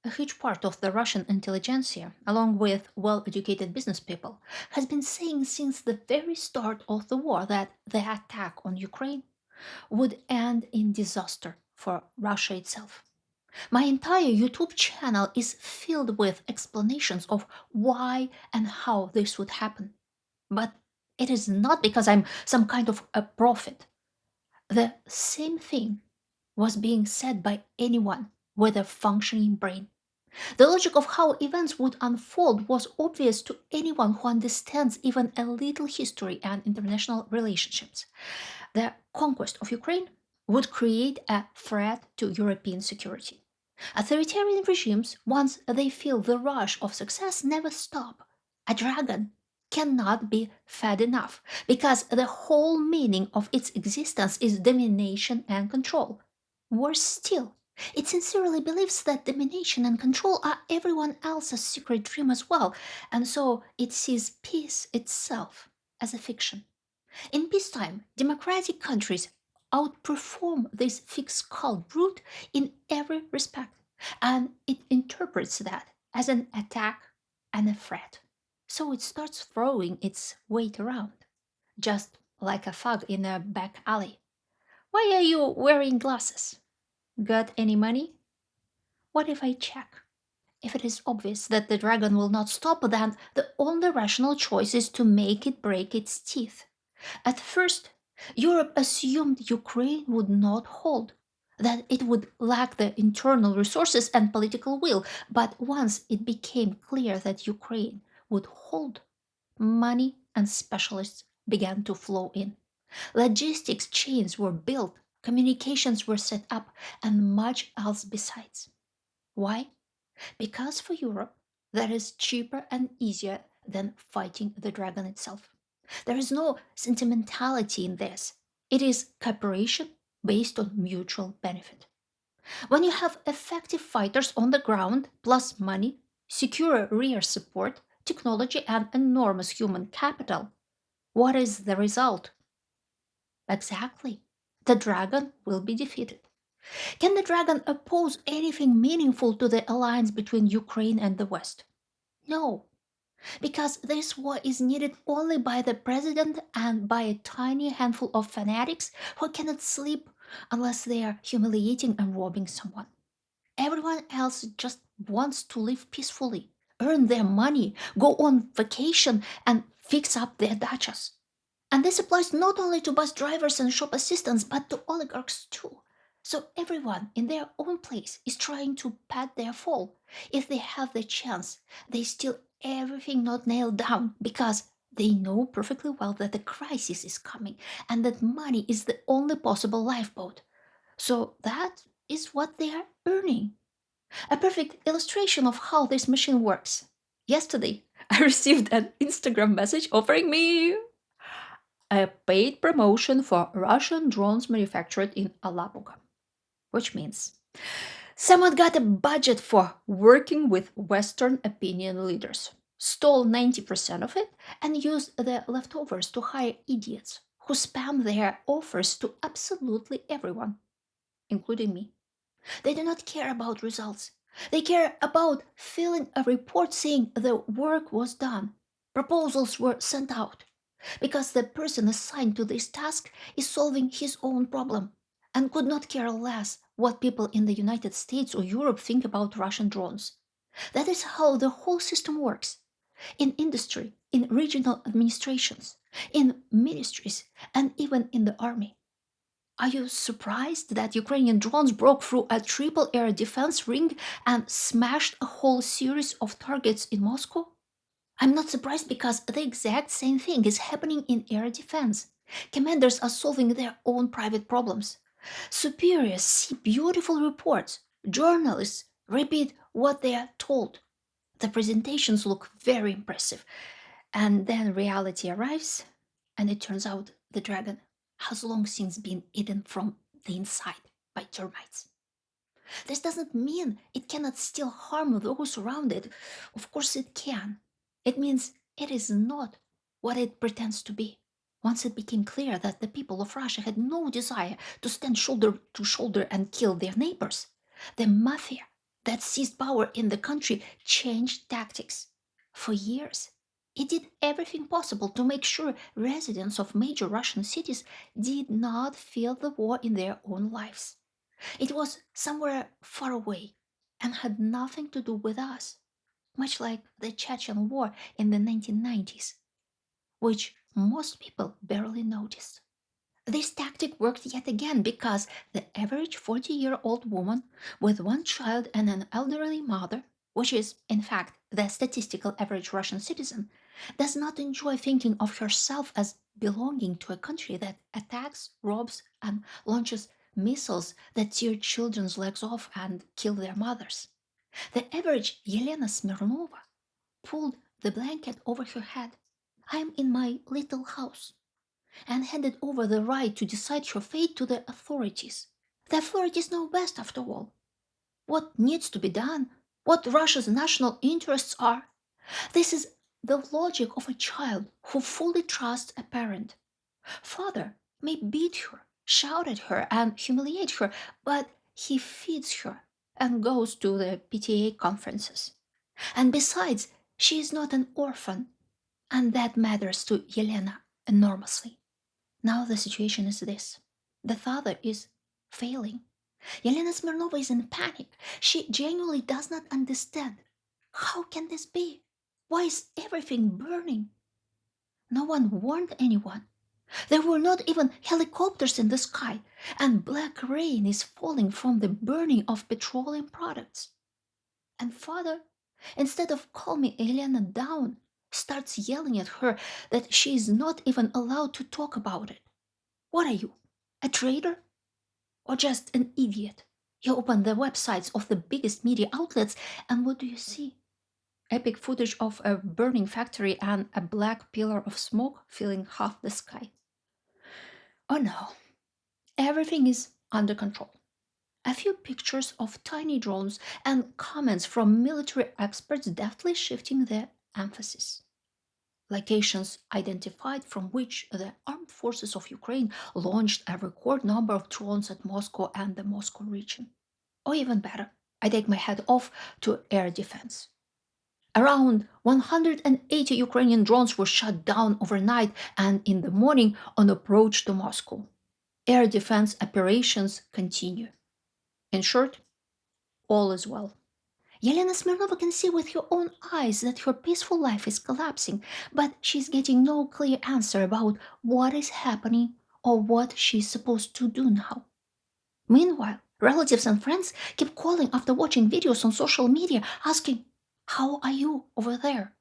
A huge part of the Russian intelligentsia, along with well educated business people, has been saying since the very start of the war that the attack on Ukraine would end in disaster for Russia itself. My entire YouTube channel is filled with explanations of why and how this would happen. But it is not because I'm some kind of a prophet. The same thing was being said by anyone with a functioning brain. The logic of how events would unfold was obvious to anyone who understands even a little history and international relationships. The conquest of Ukraine would create a threat to European security. Authoritarian regimes, once they feel the rush of success, never stop. A dragon cannot be fed enough because the whole meaning of its existence is domination and control. Worse still, it sincerely believes that domination and control are everyone else's secret dream as well, and so it sees peace itself as a fiction. In peacetime, democratic countries outperform this fiscal brute in every respect, and it interprets that as an attack and a threat. So it starts throwing its weight around, just like a thug in a back alley. Why are you wearing glasses? Got any money? What if I check? If it is obvious that the dragon will not stop, then the only rational choice is to make it break its teeth. At first, Europe assumed Ukraine would not hold, that it would lack the internal resources and political will. But once it became clear that Ukraine would hold, money and specialists began to flow in. Logistics chains were built, communications were set up, and much else besides. Why? Because for Europe, that is cheaper and easier than fighting the dragon itself. There is no sentimentality in this. It is cooperation based on mutual benefit. When you have effective fighters on the ground, plus money, secure rear support, technology, and enormous human capital, what is the result? Exactly. The dragon will be defeated. Can the dragon oppose anything meaningful to the alliance between Ukraine and the West? No, because this war is needed only by the president and by a tiny handful of fanatics who cannot sleep unless they are humiliating and robbing someone. Everyone else just wants to live peacefully, earn their money, go on vacation, and fix up their dachas. And this applies not only to bus drivers and shop assistants, but to oligarchs too. So everyone in their own place is trying to pad their fall. If they have the chance, they steal everything not nailed down because they know perfectly well that the crisis is coming and that money is the only possible lifeboat. So that is what they are earning. A perfect illustration of how this machine works. Yesterday, I received an Instagram message offering me a paid promotion for Russian drones manufactured in Alabuga, which means someone got a budget for working with Western opinion leaders, stole 90% of it, and used the leftovers to hire idiots who spam their offers to absolutely everyone, including me. They do not care about results. They care about filling a report saying the work was done, proposals were sent out, because the person assigned to this task is solving his own problem and could not care less what people in the United States or Europe think about Russian drones. That is how the whole system works in industry, in regional administrations, in ministries, and even in the army. Are you surprised that Ukrainian drones broke through a triple air defense ring and smashed a whole series of targets in Moscow? I'm not surprised because the exact same thing is happening in air defense. Commanders are solving their own private problems. Superiors see beautiful reports. Journalists repeat what they are told. The presentations look very impressive. And then reality arrives, and it turns out the dragon has long since been eaten from the inside by termites. This doesn't mean it cannot still harm those around it. Of course, it can. It means it is not what it pretends to be. Once it became clear that the people of Russia had no desire to stand shoulder to shoulder and kill their neighbors, the mafia that seized power in the country changed tactics. For years, it did everything possible to make sure residents of major Russian cities did not feel the war in their own lives. It was somewhere far away and had nothing to do with us, much like the Chechen War in the 1990s, which most people barely noticed. This tactic worked yet again because the average 40-year-old woman with one child and an elderly mother, which is, in fact, the statistical average Russian citizen, does not enjoy thinking of herself as belonging to a country that attacks, robs, and launches missiles that tear children's legs off and kill their mothers. The average Yelena Smirnova pulled the blanket over her head. I am in my little house and handed over the right to decide her fate to the authorities. The authorities know best, after all, what needs to be done, what Russia's national interests are. This is the logic of a child who fully trusts a parent. Father may beat her, shout at her, and humiliate her, but he feeds her and goes to the PTA conferences. And besides, she is not an orphan, and that matters to Yelena enormously. Now the situation is this. The father is failing. Yelena Smirnova is in panic. She genuinely does not understand. How can this be? Why is everything burning? No one warned anyone. There were not even helicopters in the sky, and black rain is falling from the burning of petroleum products. And father, instead of calming Elena down, starts yelling at her that she is not even allowed to talk about it. What are you, a traitor? Or just an idiot? You open the websites of the biggest media outlets, and what do you see? Epic footage of a burning factory and a black pillar of smoke filling half the sky. Oh no, everything is under control. A few pictures of tiny drones and comments from military experts deftly shifting the emphasis. Locations identified from which the armed forces of Ukraine launched a record number of drones at Moscow and the Moscow region. Or even better, I take my hat off to air defense. Around 180 Ukrainian drones were shot down overnight and in the morning on approach to Moscow. Air defense operations continue. In short, all is well. Yelena Smirnova can see with her own eyes that her peaceful life is collapsing, but she's getting no clear answer about what is happening or what she's supposed to do now. Meanwhile, relatives and friends keep calling after watching videos on social media asking, "How are you over there?"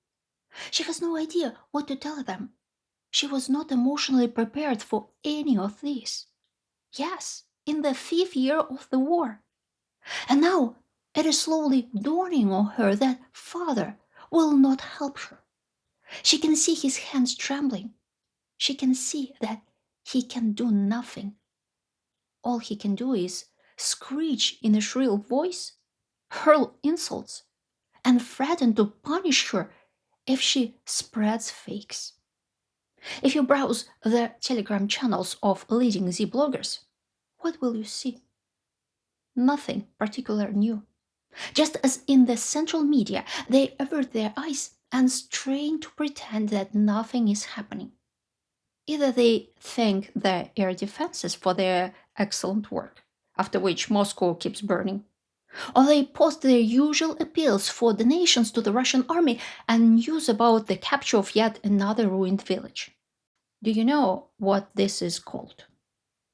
She has no idea what to tell them. She was not emotionally prepared for any of this. Yes, in the fifth year of the war. And now it is slowly dawning on her that father will not help her. She can see his hands trembling. She can see that he can do nothing. All he can do is screech in a shrill voice, hurl insults, and threaten to punish her if she spreads fakes. If you browse the Telegram channels of leading Z bloggers, what will you see? Nothing particular new. Just as in the central media, they avert their eyes and strain to pretend that nothing is happening. Either they thank the air defenses for their excellent work, after which Moscow keeps burning, or they post their usual appeals for donations to the Russian army and news about the capture of yet another ruined village. Do you know what this is called?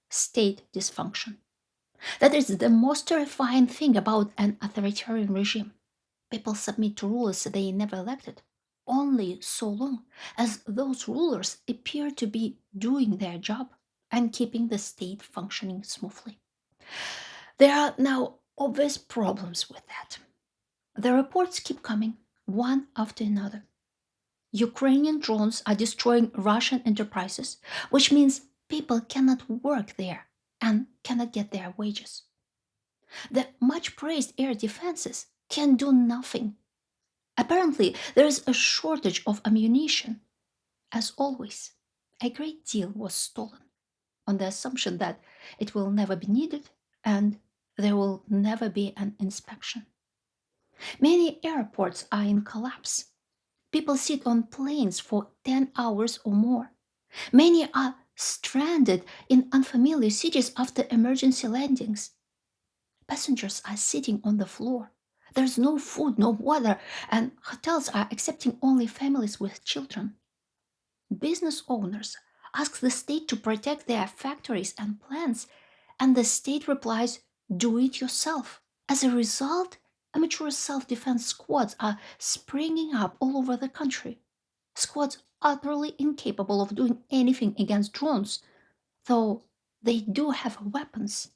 State dysfunction. That is the most terrifying thing about an authoritarian regime. People submit to rulers they never elected, only so long as those rulers appear to be doing their job and keeping the state functioning smoothly. There are now obvious problems with that. The reports keep coming, one after another. Ukrainian drones are destroying Russian enterprises, which means people cannot work there and cannot get their wages. The much praised air defenses can do nothing. Apparently, there is a shortage of ammunition. As always, a great deal was stolen on the assumption that it will never be needed and there will never be an inspection. Many airports are in collapse. People sit on planes for 10 hours or more. Many are stranded in unfamiliar cities after emergency landings. Passengers are sitting on the floor. There's no food, no water, and hotels are accepting only families with children. Business owners ask the state to protect their factories and plants, and the state replies, do it yourself. As a result, amateur self defense squads are springing up all over the country. Squads utterly incapable of doing anything against drones, though they do have weapons,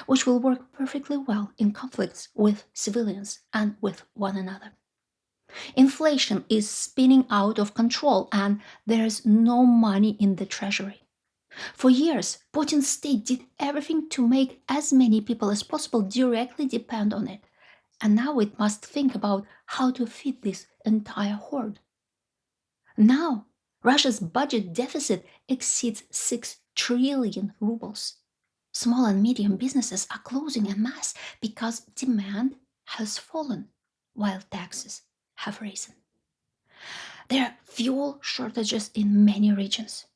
which will work perfectly well in conflicts with civilians and with one another. Inflation is spinning out of control and there's no money in the treasury. For years, Putin's state did everything to make as many people as possible directly depend on it, and now it must think about how to feed this entire horde. Now, Russia's budget deficit exceeds 6 trillion rubles. Small and medium businesses are closing en masse because demand has fallen while taxes have risen. There are fuel shortages in many regions,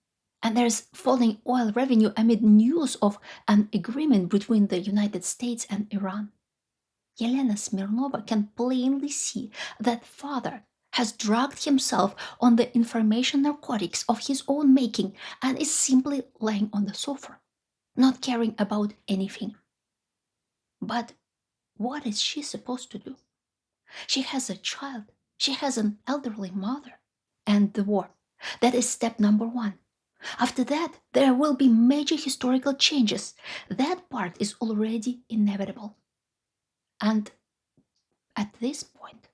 and there's falling oil revenue amid news of an agreement between the United States and Iran. Yelena Smirnova can plainly see that father has drugged himself on the information narcotics of his own making and is simply lying on the sofa, not caring about anything. But what is she supposed to do? She has a child, she has an elderly mother, and the war. That is step number one. After that, there will be major historical changes. That part is already inevitable. And at this point,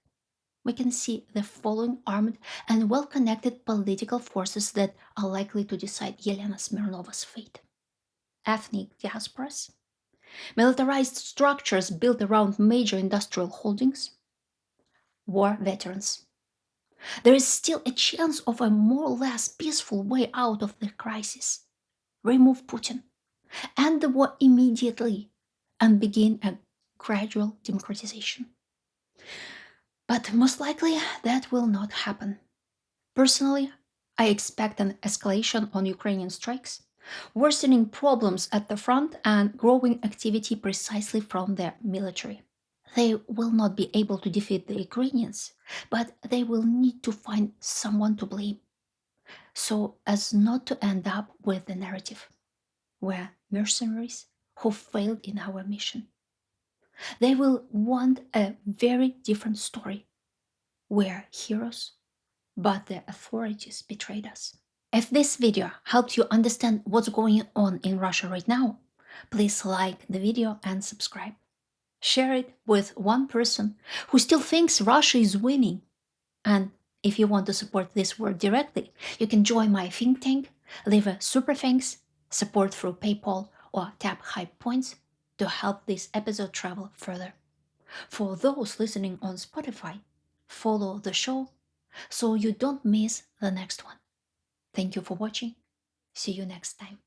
we can see the following armed and well connected political forces that are likely to decide Yelena Smirnova's fate: ethnic diasporas, militarized structures built around major industrial holdings, war veterans. There is still a chance of a more or less peaceful way out of the crisis. Remove Putin, end the war immediately, and begin a gradual democratization. But most likely that will not happen. Personally, I expect an escalation on Ukrainian strikes, worsening problems at the front, and growing activity precisely from their military. They will not be able to defeat the Ukrainians, but they will need to find someone to blame, so as not to end up with the narrative: we're mercenaries who failed in our mission. They will want a very different story: we're heroes, but the authorities betrayed us. If this video helped you understand what's going on in Russia right now, please like the video and subscribe. Share it with one person who still thinks Russia is winning. And if you want to support this work directly, you can join my think tank, leave a super thanks, support through PayPal, or tap hype points to help this episode travel further. For those listening on Spotify, follow the show so you don't miss the next one. Thank you for watching. See you next time.